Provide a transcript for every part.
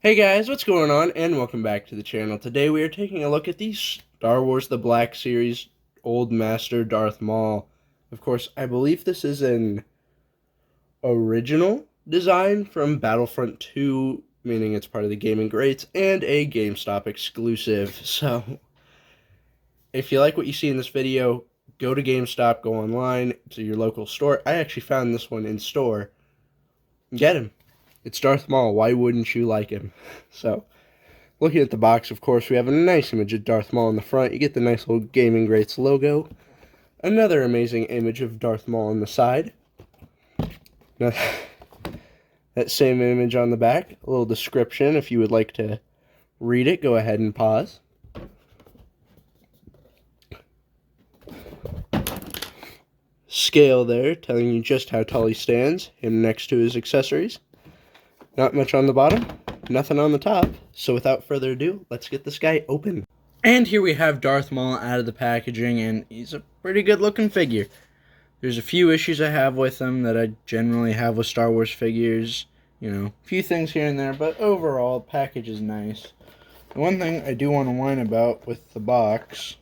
Hey guys, what's going on? And welcome back to the channel. Today we are taking a look at the Star Wars The Black Series Old Master Darth Maul. Of course, I believe this is an original design from Battlefront 2, meaning it's part of the Gaming Greats, and a GameStop exclusive. So, if you like what you see in this video, go to GameStop, go online to your local store. I actually found this one in store. Get him. It's Darth Maul. Why wouldn't you like him? So, looking at the box, of course, we have a nice image of Darth Maul in the front. You get the nice little Gaming Greats logo. Another amazing image of Darth Maul on the side. Now, that same image on the back. A little description. If you would like to read it, go ahead and pause. Scale there, telling you just how tall he stands. Him next to his accessories. Not much on the bottom. Nothing on the top. So without further ado, let's get this guy open. And here we have Darth Maul out of the packaging, and he's a pretty good looking figure. There's a few issues I have with him that I generally have with Star Wars figures. You know, a few things here and there, but overall, the package is nice. The one thing I do want to whine about with the box,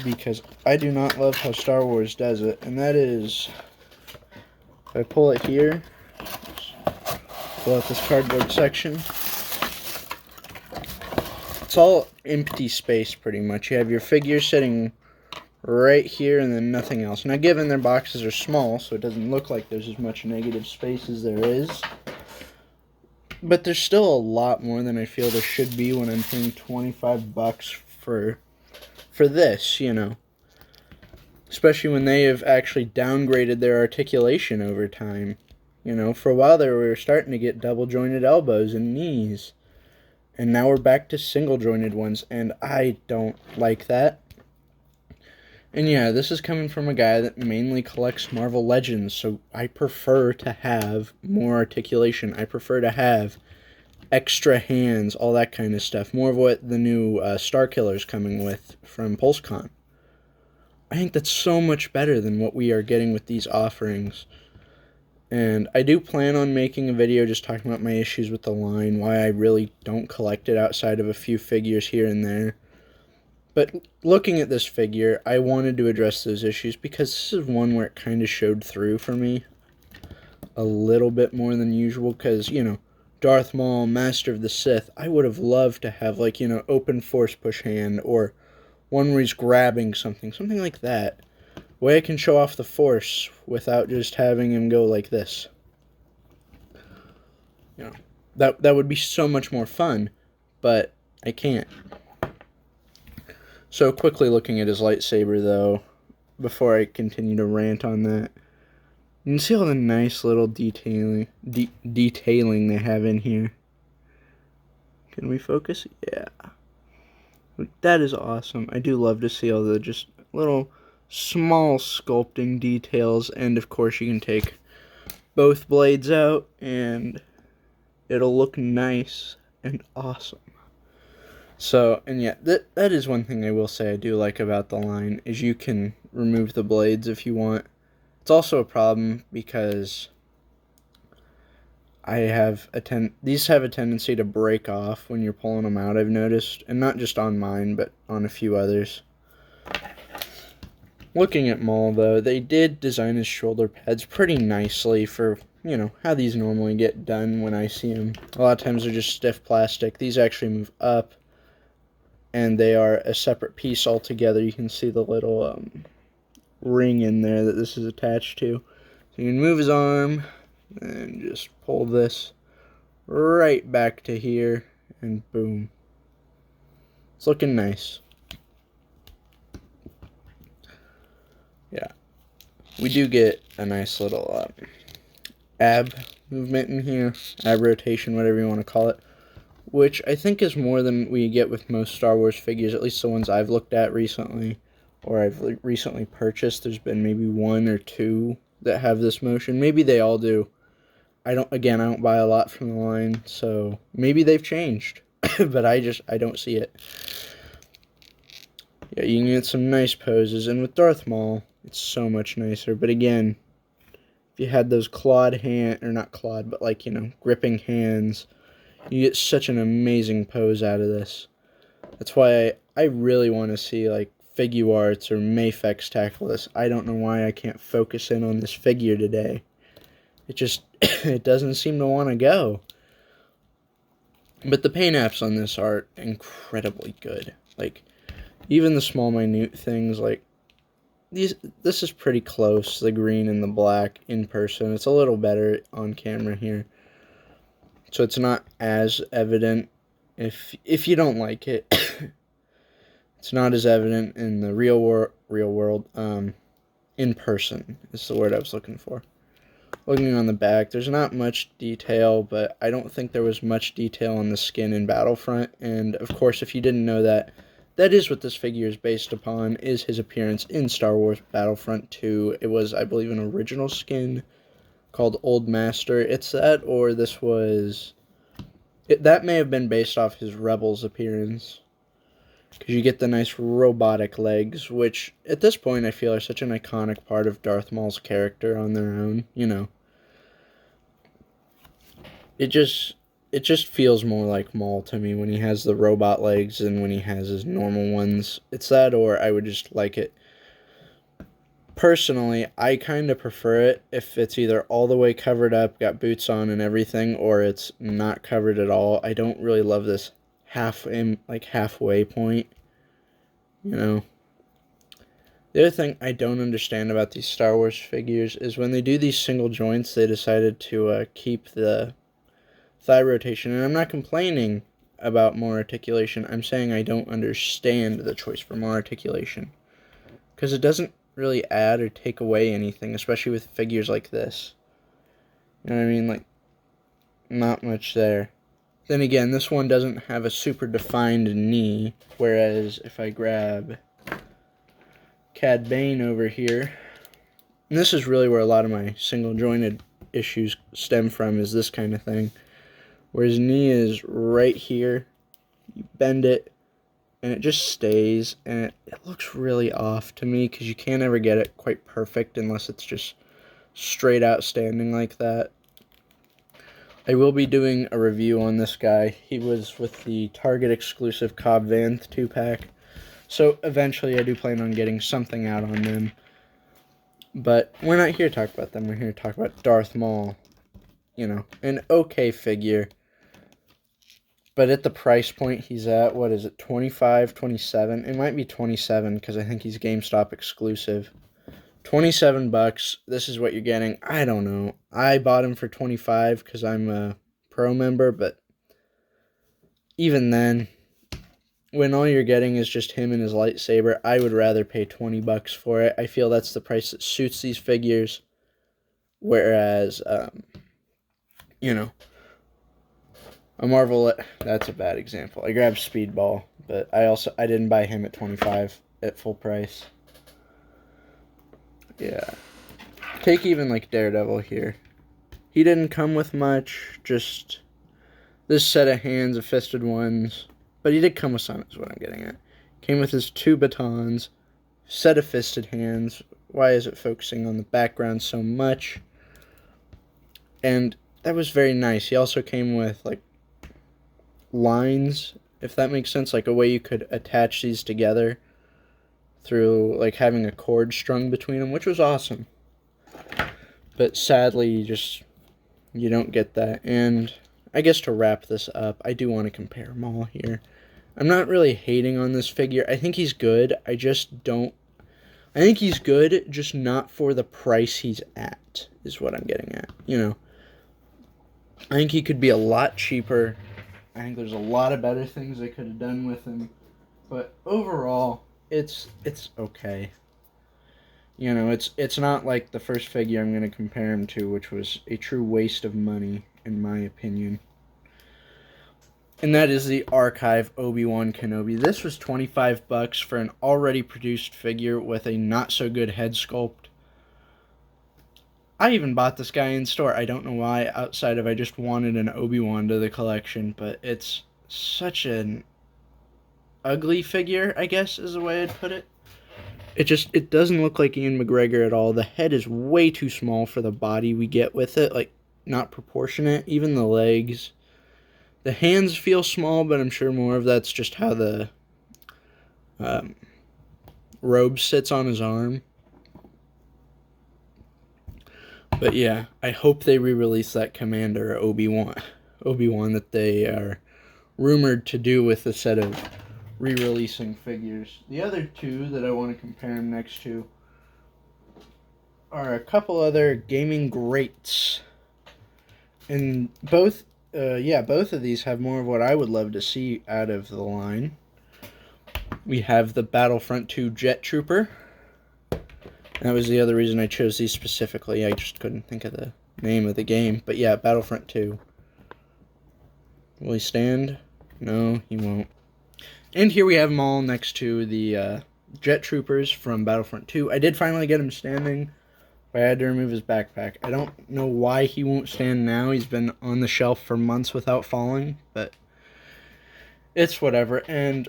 because I do not love how Star Wars does it, and that is, if I pull it here, pull out this cardboard section, it's all empty space pretty much. You have your figure sitting right here and then nothing else. Now given their boxes are small, so it doesn't look like there's as much negative space as there is, but there's still a lot more than I feel there should be when I'm paying $25 for this, you know. Especially when they have actually downgraded their articulation over time. You know, for a while there we were starting to get double jointed elbows and knees. And now we're back to single jointed ones, and I don't like that. And yeah, this is coming from a guy that mainly collects Marvel Legends, so I prefer to have more articulation. I prefer to have extra hands, all that kind of stuff. More of what the new Starkiller's coming with from PulseCon. I think that's so much better than what we are getting with these offerings. And I do plan on making a video just talking about my issues with the line, why I really don't collect it outside of a few figures here and there. But looking at this figure, I wanted to address those issues because this is one where it kind of showed through for me a little bit more than usual because, you know, Darth Maul, Master of the Sith, I would have loved to have, like, you know, open force push hand, or one where he's grabbing something like that. Way I can show off the force without just having him go like this. You know, that would be so much more fun, but I can't. So quickly looking at his lightsaber, though, before I continue to rant on that, you can see all the nice little detailing they have in here. Can we focus? Yeah. That is awesome. I do love to see all the just little small sculpting details, and of course you can take both blades out and it'll look nice and awesome. So, and yeah, that is one thing I will say I do like about the line, is you can remove the blades if you want. It's also a problem because these have a tendency to break off when you're pulling them out, I've noticed, and not just on mine, but on a few others. Looking at Maul, though, they did design his shoulder pads pretty nicely for, you know, how these normally get done when I see them. A lot of times they're just stiff plastic. These actually move up, and they are a separate piece altogether. You can see the little ring in there that this is attached to. So you can move his arm and just pull this right back to here, and boom. It's looking nice. Yeah. We do get a nice little ab movement in here, ab rotation, whatever you want to call it, which I think is more than we get with most Star Wars figures, at least the ones I've looked at recently, or I've recently purchased. There's been maybe one or two that have this motion. Maybe they all do. I don't buy a lot from the line, so maybe they've changed, but I don't see it. Yeah, you can get some nice poses, and with Darth Maul, it's so much nicer. But again, if you had those clawed hand, or not clawed, but like, you know, gripping hands, You get such an amazing pose out of this. That's why I really want to see like Figuarts or Mafex tackle this. I don't know why I can't focus in on this figure today. It just it doesn't seem to want to go. But the paint apps on this are incredibly good. Like, even the small minute things, like this is pretty close, the green and the black in person. It's a little better on camera here. So it's not as evident if you don't like it. It's not as evident in the real world. In person is the word I was looking for. Looking on the back, there's not much detail, but I don't think there was much detail on the skin in Battlefront. And of course, if you didn't know that, that is what this figure is based upon, is his appearance in Star Wars Battlefront 2. It was, I believe, an original skin called Old Master. It's that, or this was... that may have been based off his Rebels appearance. Because you get the nice robotic legs, which, at this point, I feel are such an iconic part of Darth Maul's character on their own, you know. It just feels more like Maul to me when he has the robot legs and when he has his normal ones. It's that, or I would just like it. Personally, I kind of prefer it if it's either all the way covered up, got boots on and everything, or it's not covered at all. I don't really love this halfway point, you know. The other thing I don't understand about these Star Wars figures is when they do these single joints, they decided to keep the thigh rotation, and I'm not complaining about more articulation. I'm saying I don't understand the choice for more articulation, because it doesn't really add or take away anything, especially with figures like this. You know what I mean? Like, not much there. Then again, this one doesn't have a super defined knee, whereas if I grab Cad Bane over here, and this is really where a lot of my single jointed issues stem from, is this kind of thing, where his knee is right here, you bend it, and it just stays, and it looks really off to me, because you can't ever get it quite perfect unless it's just straight out standing like that. I will be doing a review on this guy. He was with the Target exclusive Cobb Vanth 2-pack. So eventually I do plan on getting something out on them. But we're not here to talk about them. We're here to talk about Darth Maul. You know, an okay figure. But at the price point he's at, what is it, 25, 27? It might be 27 because I think he's GameStop exclusive. 27 bucks, this is what you're getting. I don't know. I bought him for 25 because I'm a pro member, but even then, when all you're getting is just him and his lightsaber, I would rather pay 20 bucks for it. I feel that's the price that suits these figures. Whereas, you know, a Marvel, that's a bad example. I grabbed Speedball, but I didn't buy him at 25 at full price. Yeah. Take even like Daredevil here. He didn't come with much, just this set of hands, of fisted ones. But he did come with some, is what I'm getting at. Came with his 2 batons, set of fisted hands. Why is it focusing on the background so much? And that was very nice. He also came with like lines, if that makes sense, like a way you could attach these together through like having a cord strung between them, which was awesome. But sadly, you don't get that. And I guess to wrap this up, I do want to compare Maul here. I'm not really hating on this figure. I think he's good. I think he's good, just not for the price he's at, is what I'm getting at. You know, I think he could be a lot cheaper. I think there's a lot of better things they could have done with him. But overall, it's okay. You know, it's not like the first figure I'm going to compare him to, which was a true waste of money, in my opinion. And that is the Archive Obi-Wan Kenobi. This was 25 bucks for an already produced figure with a not-so-good head sculpt. I even bought this guy in store. I don't know why, outside of I just wanted an Obi-Wan to the collection, but it's such an ugly figure, I guess, is the way I'd put it. It doesn't look like Ian McGregor at all. The head is way too small for the body we get with it, like, not proportionate. Even the legs, The hands feel small, but I'm sure more of that's just how the robe sits on his arm. But yeah, I hope they re-release that Commander Obi-Wan that they are rumored to do with a set of re-releasing figures. The other two that I want to compare him next to are a couple other gaming greats. And both of these have more of what I would love to see out of the line. We have the Battlefront 2 Jet Trooper. That was the other reason I chose these specifically. I just couldn't think of the name of the game. But yeah, Battlefront 2. Will he stand? No, he won't. And here we have them all next to the Jet Troopers from Battlefront 2. I did finally get him standing, but I had to remove his backpack. I don't know why he won't stand now. He's been on the shelf for months without falling, but it's whatever. And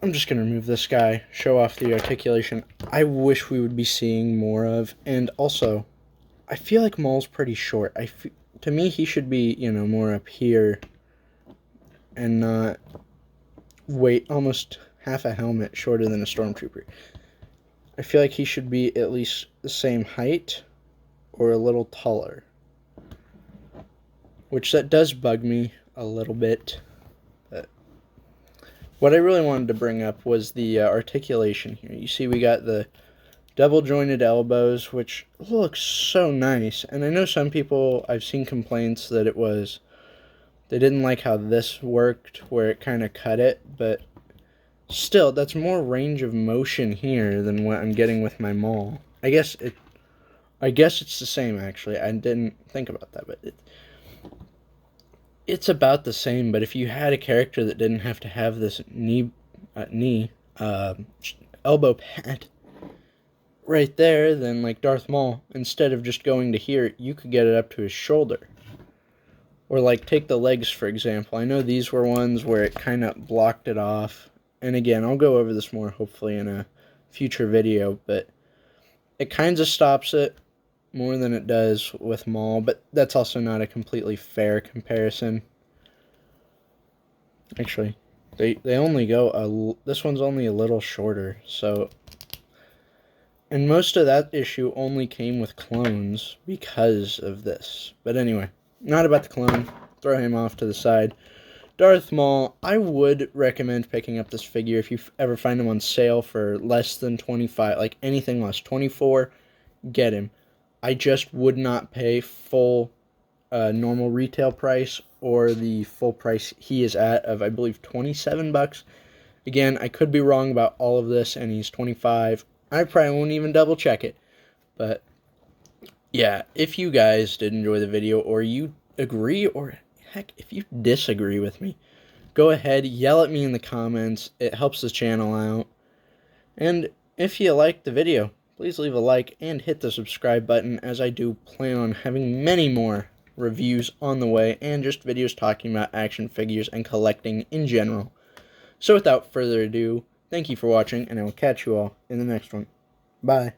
I'm just going to remove this guy, show off the articulation I wish we would be seeing more of. And also, I feel like Maul's pretty short. To me, he should be, more up here and not weight almost half a helmet shorter than a Stormtrooper. I feel like he should be at least the same height or a little taller, which that does bug me a little bit. But what I really wanted to bring up was the articulation here. You see we got the double jointed elbows, which looks so nice. And I know some people, I've seen complaints that they didn't like how this worked, where it kind of cut it, but still, that's more range of motion here than what I'm getting with my Maul. I guess it's the same, actually. I didn't think about that, but it's about the same. But if you had a character that didn't have to have this elbow pad right there, then like Darth Maul, instead of just going to here, you could get it up to his shoulder. Or like take the legs, for example. I know these were ones where it kind of blocked it off. And again, I'll go over this more hopefully in a future video, but it kind of stops it more than it does with Maul, but that's also not a completely fair comparison. Actually, they only go, this one's only a little shorter, so... And most of that issue only came with clones because of this. But anyway, not about the clone. Throw him off to the side. Darth Maul, I would recommend picking up this figure if you ever find him on sale for less than 25, like anything less, 24, get him. I just would not pay full normal retail price or the full price he is at of, I believe, 27 bucks. Again, I could be wrong about all of this, and he's 25. I probably won't even double check it. But yeah, if you guys did enjoy the video, or you agree, or heck, if you disagree with me, go ahead, yell at me in the comments. It helps the channel out. And if you liked the video, please leave a like and hit the subscribe button, as I do plan on having many more reviews on the way, and just videos talking about action figures and collecting in general. So without further ado, thank you for watching, and I will catch you all in the next one. Bye.